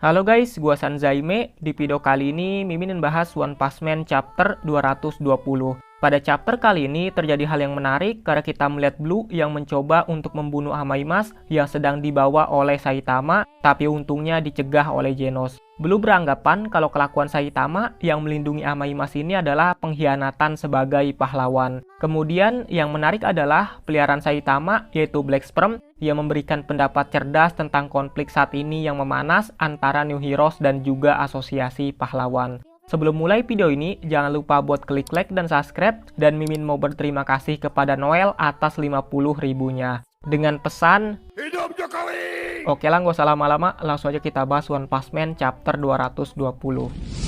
Halo guys, gua Sanzaime. Di video kali ini Mimin membahas One Punch Man chapter 220. Pada chapter kali ini terjadi hal yang menarik karena kita melihat Blue yang mencoba untuk membunuh Amaimas yang sedang dibawa oleh Saitama, tapi untungnya dicegah oleh Genos. Blue beranggapan kalau kelakuan Saitama yang melindungi Amaimas ini adalah pengkhianatan sebagai pahlawan. Kemudian yang menarik adalah peliharaan Saitama yaitu Black Sperm yang memberikan pendapat cerdas tentang konflik saat ini yang memanas antara New Heroes dan juga asosiasi pahlawan. Sebelum mulai video ini, jangan lupa buat klik like dan subscribe, dan Mimin mau berterima kasih kepada Noel atas 50 ribunya. Dengan pesan, Hidup Jokowi! Oke lah, nggak usah lama-lama, langsung aja kita bahas One Punch Man chapter 220.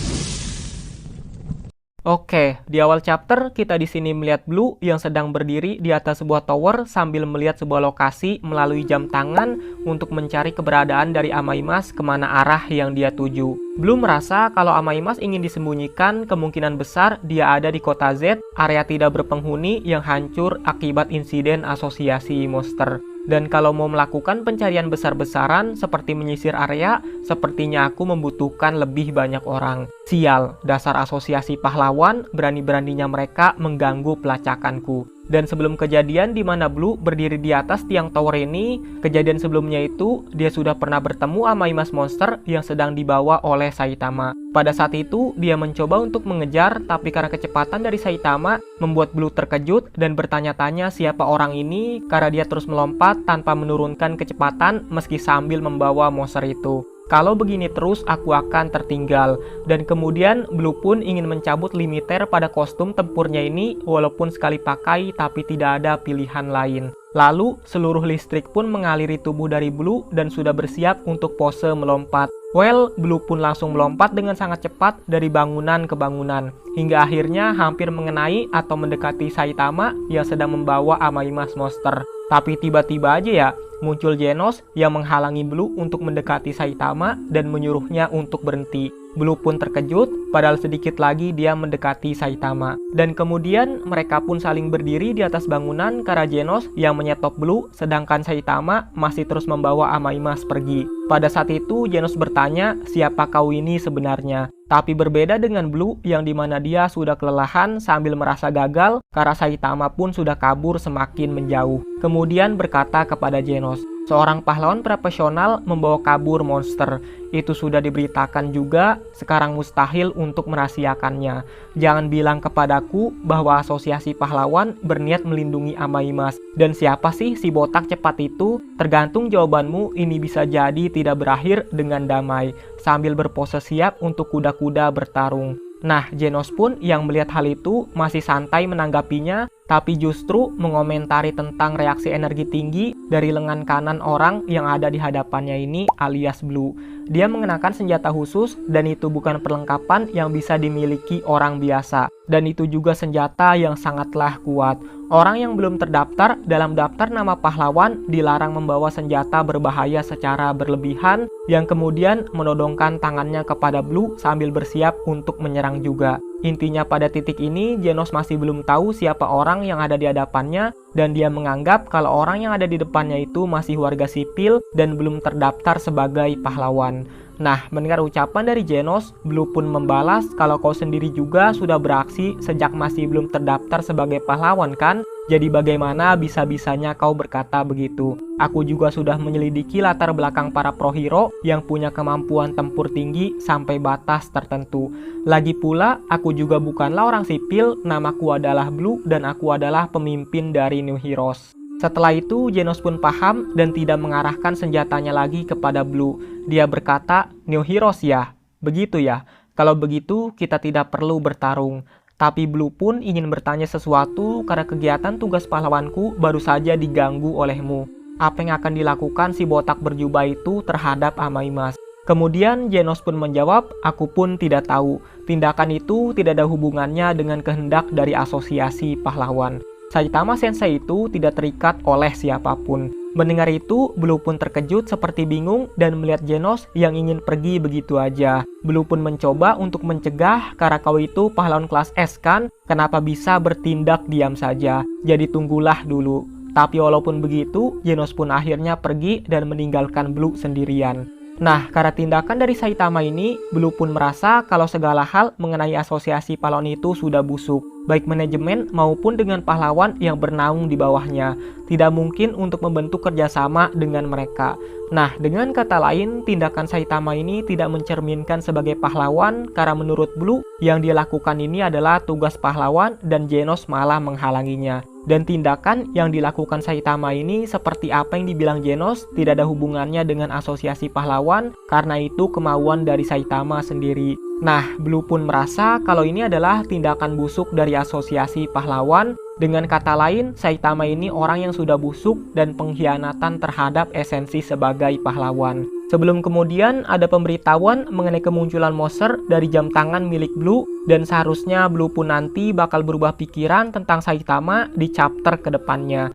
Oke, di awal chapter kita di sini melihat Blue yang sedang berdiri di atas sebuah tower sambil melihat sebuah lokasi melalui jam tangan untuk mencari keberadaan dari Amaimas kemana arah yang dia tuju. Blue merasa kalau Amaimas ingin disembunyikan, kemungkinan besar dia ada di kota Z, area tidak berpenghuni yang hancur akibat insiden asosiasi monster. Dan kalau mau melakukan pencarian besar-besaran seperti menyisir area, sepertinya aku membutuhkan lebih banyak orang. Sial, dasar asosiasi pahlawan, berani-beraninya mereka mengganggu pelacakanku. Dan sebelum kejadian di mana Blue berdiri di atas tiang tower ini, kejadian sebelumnya itu dia sudah pernah bertemu Amaimas monster yang sedang dibawa oleh Saitama. Pada saat itu dia mencoba untuk mengejar, tapi karena kecepatan dari Saitama membuat Blue terkejut dan bertanya-tanya siapa orang ini karena dia terus melompat tanpa menurunkan kecepatan meski sambil membawa monster itu. Kalau begini terus aku akan tertinggal. Dan kemudian Blue pun ingin mencabut limiter pada kostum tempurnya ini walaupun sekali pakai tapi tidak ada pilihan lain. Lalu seluruh listrik pun mengaliri tubuh dari Blue dan sudah bersiap untuk pose melompat. Well, Blue pun langsung melompat dengan sangat cepat dari bangunan ke bangunan hingga akhirnya hampir mengenai atau mendekati Saitama yang sedang membawa Amaimas monster. Tapi tiba-tiba aja ya muncul Genos yang menghalangi Blue untuk mendekati Saitama dan menyuruhnya untuk berhenti. Blue pun terkejut, padahal sedikit lagi dia mendekati Saitama. Dan kemudian mereka pun saling berdiri di atas bangunan karena Genos yang menyetop Blue, sedangkan Saitama masih terus membawa Amaimas pergi. Pada saat itu Genos bertanya, siapa kau ini sebenarnya? Tapi berbeda dengan Blue yang dimana dia sudah kelelahan sambil merasa gagal karena Saitama pun sudah kabur semakin menjauh. Kemudian berkata kepada Genos, seorang pahlawan profesional membawa kabur monster. Itu sudah diberitakan juga, sekarang mustahil untuk merahasiakannya. Jangan bilang kepadaku bahwa asosiasi pahlawan berniat melindungi Amaimas. Dan siapa sih si botak cepat itu? Tergantung jawabanmu, ini bisa jadi tidak berakhir dengan damai. Sambil berpose siap untuk kuda-kuda bertarung. Nah, Genos pun yang melihat hal itu masih santai menanggapinya, tapi justru mengomentari tentang reaksi energi tinggi dari lengan kanan orang yang ada di hadapannya ini alias Blue. Dia mengenakan senjata khusus dan itu bukan perlengkapan yang bisa dimiliki orang biasa. Dan itu juga senjata yang sangatlah kuat. Orang yang belum terdaftar dalam daftar nama pahlawan dilarang membawa senjata berbahaya secara berlebihan yang kemudian menodongkan tangannya kepada Blue sambil bersiap untuk menyerang juga. Intinya pada titik ini Genos masih belum tahu siapa orang yang ada di hadapannya dan dia menganggap kalau orang yang ada di depannya itu masih warga sipil dan belum terdaftar sebagai pahlawan. Nah, mendengar ucapan dari Genos, Blue pun membalas kalau kau sendiri juga sudah beraksi sejak masih belum terdaftar sebagai pahlawan kan? Jadi bagaimana bisa-bisanya kau berkata begitu? Aku juga sudah menyelidiki latar belakang para pro hero yang punya kemampuan tempur tinggi sampai batas tertentu. Lagi pula, aku juga bukanlah orang sipil, namaku adalah Blue dan aku adalah pemimpin dari New Heroes. Setelah itu, Genos pun paham dan tidak mengarahkan senjatanya lagi kepada Blue. Dia berkata, New Heroes ya? Begitu ya? Kalau begitu, kita tidak perlu bertarung. Tapi Blue pun ingin bertanya sesuatu karena kegiatan tugas pahlawanku baru saja diganggu olehmu. Apa yang akan dilakukan si botak berjubah itu terhadap Amaimas? Kemudian Genos pun menjawab, aku pun tidak tahu. Tindakan itu tidak ada hubungannya dengan kehendak dari asosiasi pahlawan. Saitama Sensei itu tidak terikat oleh siapapun. Mendengar itu, Blue pun terkejut seperti bingung dan melihat Genos yang ingin pergi begitu aja. Blue pun mencoba untuk mencegah karena kau itu pahlawan kelas S kan? Kenapa bisa bertindak diam saja? Jadi tunggulah dulu. Tapi walaupun begitu, Genos pun akhirnya pergi dan meninggalkan Blue sendirian. Nah, karena tindakan dari Saitama ini, Blue pun merasa kalau segala hal mengenai asosiasi pahlawan itu sudah busuk, baik manajemen maupun dengan pahlawan yang bernaung di bawahnya. Tidak mungkin untuk membentuk kerjasama dengan mereka. Nah, dengan kata lain, tindakan Saitama ini tidak mencerminkan sebagai pahlawan karena menurut Blue, yang dia lakukan ini adalah tugas pahlawan dan Genos malah menghalanginya. Dan tindakan yang dilakukan Saitama ini seperti apa yang dibilang Genos tidak ada hubungannya dengan asosiasi pahlawan karena itu kemauan dari Saitama sendiri. Nah, Blue pun merasa kalau ini adalah tindakan busuk dari asosiasi pahlawan. Dengan kata lain, Saitama ini orang yang sudah busuk dan pengkhianatan terhadap esensi sebagai pahlawan. Sebelum kemudian ada pemberitahuan mengenai kemunculan monster dari jam tangan milik Blue dan seharusnya Blue pun nanti bakal berubah pikiran tentang Saitama di chapter kedepannya.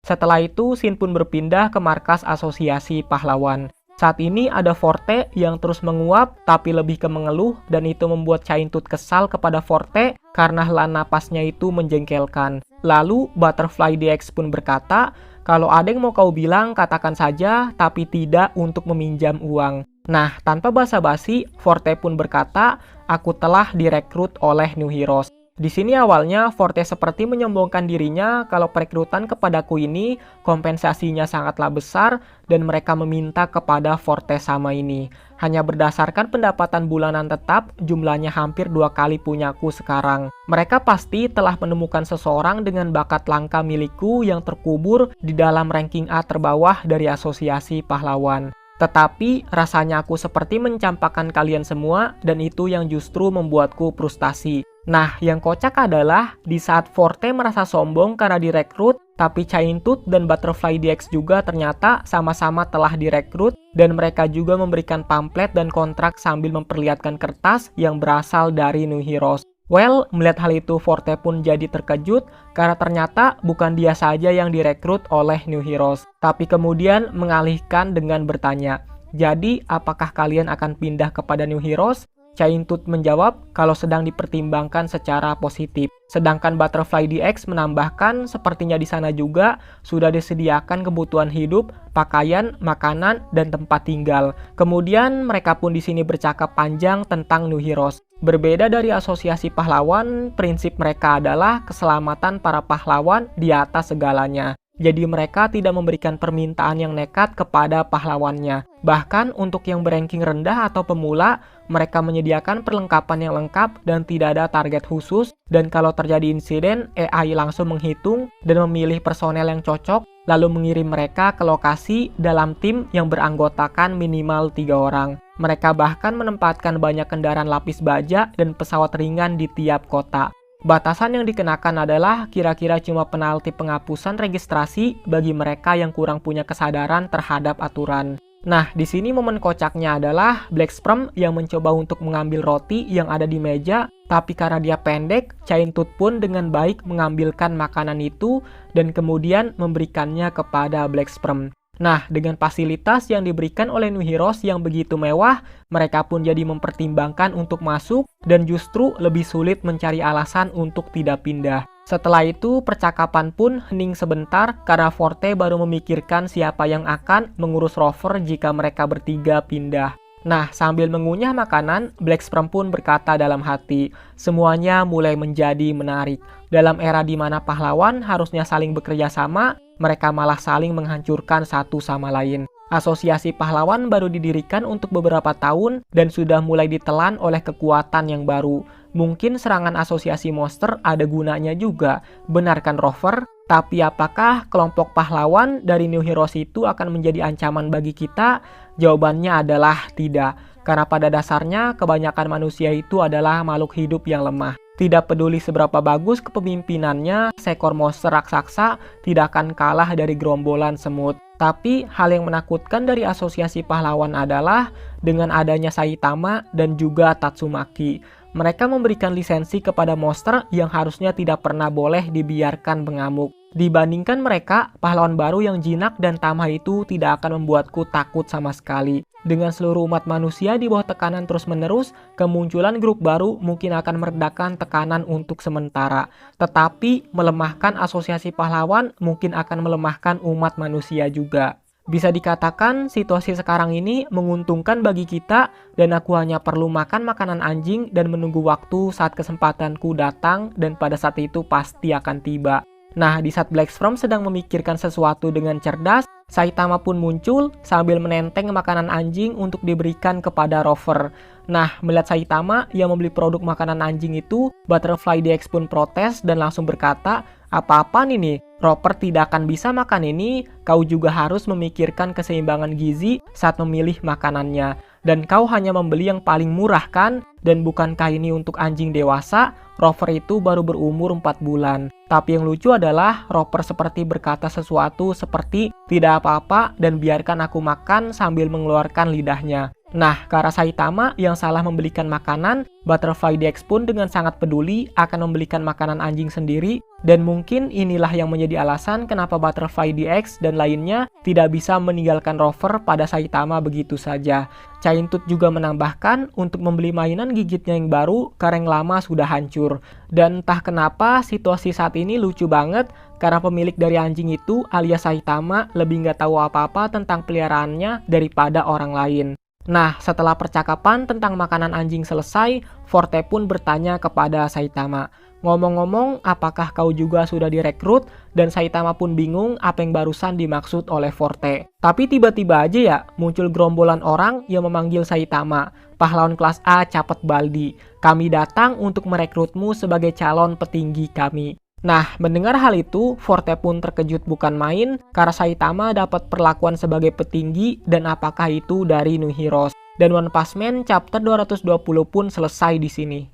Setelah itu, Shin pun berpindah ke markas asosiasi pahlawan. Saat ini ada Forte yang terus menguap tapi lebih ke mengeluh dan itu membuat Chaintooth kesal kepada Forte karena helaan napasnya itu menjengkelkan. Lalu Butterfly DX pun berkata, kalau ada yang mau kau bilang katakan saja tapi tidak untuk meminjam uang. Nah, tanpa basa-basi, Forte pun berkata, aku telah direkrut oleh New Heroes. Di sini awalnya Forte seperti menyombongkan dirinya kalau perekrutan kepadaku ini kompensasinya sangatlah besar dan mereka meminta kepada Forte sama ini. Hanya berdasarkan pendapatan bulanan tetap jumlahnya hampir 2 kali punyaku sekarang. Mereka pasti telah menemukan seseorang dengan bakat langka milikku yang terkubur di dalam ranking A terbawah dari asosiasi pahlawan. Tetapi rasanya aku seperti mencampakkan kalian semua dan itu yang justru membuatku frustasi. Nah, yang kocak adalah di saat Forte merasa sombong karena direkrut, tapi Chaintooth dan Butterfly DX juga ternyata sama-sama telah direkrut dan mereka juga memberikan pamflet dan kontrak sambil memperlihatkan kertas yang berasal dari New Heroes. Well, melihat hal itu Forte pun jadi terkejut karena ternyata bukan dia saja yang direkrut oleh New Heroes, tapi kemudian mengalihkan dengan bertanya, jadi apakah kalian akan pindah kepada New Heroes? Chaintooth menjawab kalau sedang dipertimbangkan secara positif. Sedangkan Butterfly DX menambahkan sepertinya di sana juga sudah disediakan kebutuhan hidup, pakaian, makanan, dan tempat tinggal. Kemudian mereka pun di sini bercakap panjang tentang New Heroes. Berbeda dari asosiasi pahlawan, prinsip mereka adalah keselamatan para pahlawan di atas segalanya. Jadi mereka tidak memberikan permintaan yang nekat kepada pahlawannya. Bahkan untuk yang beranking rendah atau pemula, mereka menyediakan perlengkapan yang lengkap dan tidak ada target khusus. Dan kalau terjadi insiden, AI langsung menghitung dan memilih personel yang cocok, lalu mengirim mereka ke lokasi dalam tim yang beranggotakan minimal 3 orang. Mereka bahkan menempatkan banyak kendaraan lapis baja dan pesawat ringan di tiap kota. Batasan yang dikenakan adalah kira-kira cuma penalti penghapusan registrasi bagi mereka yang kurang punya kesadaran terhadap aturan. Nah, di sini momen kocaknya adalah Black Sperm yang mencoba untuk mengambil roti yang ada di meja, tapi karena dia pendek, Chaintooth pun dengan baik mengambilkan makanan itu dan kemudian memberikannya kepada Black Sperm. Nah, dengan fasilitas yang diberikan oleh New Heroes yang begitu mewah, mereka pun jadi mempertimbangkan untuk masuk dan justru lebih sulit mencari alasan untuk tidak pindah. Setelah itu, percakapan pun hening sebentar karena Forte baru memikirkan siapa yang akan mengurus rover jika mereka bertiga pindah. Nah, sambil mengunyah makanan, Black Sperm pun berkata dalam hati, semuanya mulai menjadi menarik. Dalam era di mana pahlawan harusnya saling bekerja sama, mereka malah saling menghancurkan satu sama lain. Asosiasi pahlawan baru didirikan untuk beberapa tahun dan sudah mulai ditelan oleh kekuatan yang baru. Mungkin serangan asosiasi monster ada gunanya juga, benarkan Rover? Tapi apakah kelompok pahlawan dari New Heroes itu akan menjadi ancaman bagi kita? Jawabannya adalah tidak. Karena pada dasarnya kebanyakan manusia itu adalah makhluk hidup yang lemah. Tidak peduli seberapa bagus kepemimpinannya, seekor monster raksasa tidak akan kalah dari gerombolan semut. Tapi hal yang menakutkan dari asosiasi pahlawan adalah dengan adanya Saitama dan juga Tatsumaki. Mereka memberikan lisensi kepada monster yang harusnya tidak pernah boleh dibiarkan mengamuk. Dibandingkan mereka, pahlawan baru yang jinak dan tamah itu tidak akan membuatku takut sama sekali. Dengan seluruh umat manusia di bawah tekanan terus-menerus, kemunculan grup baru mungkin akan meredakan tekanan untuk sementara. Tetapi, melemahkan asosiasi pahlawan mungkin akan melemahkan umat manusia juga. Bisa dikatakan situasi sekarang ini menguntungkan bagi kita dan aku hanya perlu makan makanan anjing dan menunggu waktu saat kesempatanku datang dan pada saat itu pasti akan tiba. Nah, di saat Black Storm sedang memikirkan sesuatu dengan cerdas, Saitama pun muncul sambil menenteng makanan anjing untuk diberikan kepada Rover. Nah, melihat Saitama yang membeli produk makanan anjing itu, Butterfly DX pun protes dan langsung berkata, "Apa-apa nih? Rover tidak akan bisa makan ini, kau juga harus memikirkan keseimbangan gizi saat memilih makanannya. Dan kau hanya membeli yang paling murah kan? Dan bukankah ini untuk anjing dewasa? Rover itu baru berumur 4 bulan. Tapi yang lucu adalah Rover seperti berkata sesuatu seperti tidak apa-apa dan biarkan aku makan sambil mengeluarkan lidahnya. Nah, ke arah Saitama yang salah membelikan makanan, Butterfly DX pun dengan sangat peduli akan membelikan makanan anjing sendiri dan mungkin inilah yang menjadi alasan kenapa Butterfly DX dan lainnya tidak bisa meninggalkan Rover pada Saitama begitu saja. Caintut juga menambahkan untuk membeli mainan gigitnya yang baru karena yang lama sudah hancur. Dan entah kenapa situasi saat ini lucu banget karena pemilik dari anjing itu alias Saitama lebih nggak tahu apa-apa tentang peliharaannya daripada orang lain. Nah, setelah percakapan tentang makanan anjing selesai, Forte pun bertanya kepada Saitama, "Ngomong-ngomong, apakah kau juga sudah direkrut?" Dan Saitama pun bingung apa yang barusan dimaksud oleh Forte. Tapi tiba-tiba aja ya, muncul gerombolan orang yang memanggil Saitama. "Pahlawan kelas A Capet Baldi, kami datang untuk merekrutmu sebagai calon petinggi kami." Nah, mendengar hal itu, Forte pun terkejut bukan main karena Saitama dapat perlakuan sebagai petinggi dan apakah itu dari New Heroes. Dan One Punch Man chapter 220 pun selesai di sini.